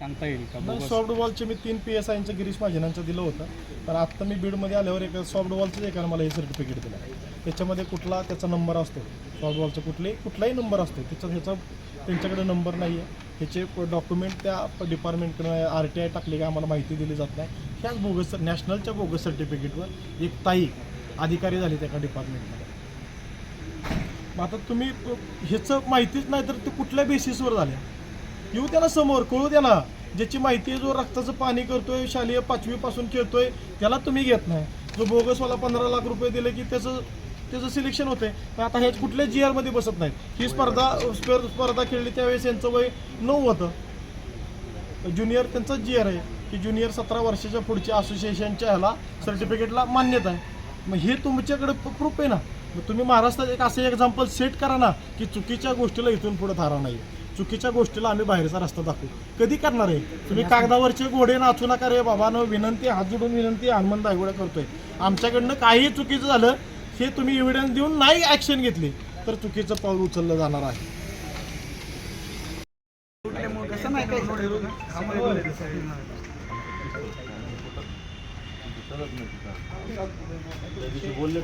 सांगता येईल का? नाही, सॉफ्ट बॉलचे मी 3 PSIंचं गिरीश महाजनांचं दिलं होतं, तर आत्ता मी बीडमध्ये आल्यावर एक सॉफ्ट बॉलचंच एकानं मला हे सर्टिफिकेट दिलं. त्याच्यामध्ये कुठला त्याचा नंबर असतो, सॉफ्ट बॉलचा कुठलाही नंबर असतो, ह्याचा त्यांच्याकडे नंबर नाही आहे. ह्याचे डॉक्युमेंट त्या डिपार्टमेंटकडे RTI टाकले का आम्हाला माहिती दिली जात नाही. ह्याच बोगस नॅशनलच्या बोगस सर्टिफिकेटवर एक ताई अधिकारी झाली त्या डिपार्टमेंटमध्ये. मग आता तुम्ही ह्याचं माहितीच नाही तर ते कुठल्या बेसिसवर झाल्या, येऊ त्याला समोर कळू द्या ना. ज्याची माहिती आहे, जो रक्ताचं पाणी करतोय, शालेय 5वी पासून खेळतोय, त्याला तुम्ही घेत नाही. जो बोगसवाला 15 लाख रुपये दिले की त्याचं सिलेक्शन होते. पण आता हे कुठल्या GR मध्ये बसत नाहीत. ही स्पर्धा खेळली त्यावेळेस यांचं वय 9 होतं. ज्युनियर त्यांचा GR आहे की ज्युनियर 17 वर्षाच्या पुढच्या असोसिएशनच्या ह्याला सर्टिफिकेटला मान्यता आहे. मग हे तुमच्याकडे प्रूफ आहे ना. मग तुम्ही महाराष्ट्रात एक असं एक्झाम्पल सेट करा ना की चुकीच्या गोष्टीला इथून पुढे थारा नाही, चुकीच्या गोष्टीला आम्ही बाहेरचा रस्ता दाखवू. कधी करणार आहे तुम्ही? कागदावरचे घोडे नाचू नका रे बाबा. विनंती, हात जोडून विनंती, हनुमान दायगोडा करतोय. आमच्याकडनं काही चुकीचं झालं हे तुम्ही एव्हिडन्स देऊन नाही ॲक्शन घेतली तर चुकीचं पाऊल उचललं जाणार आहे. बोलले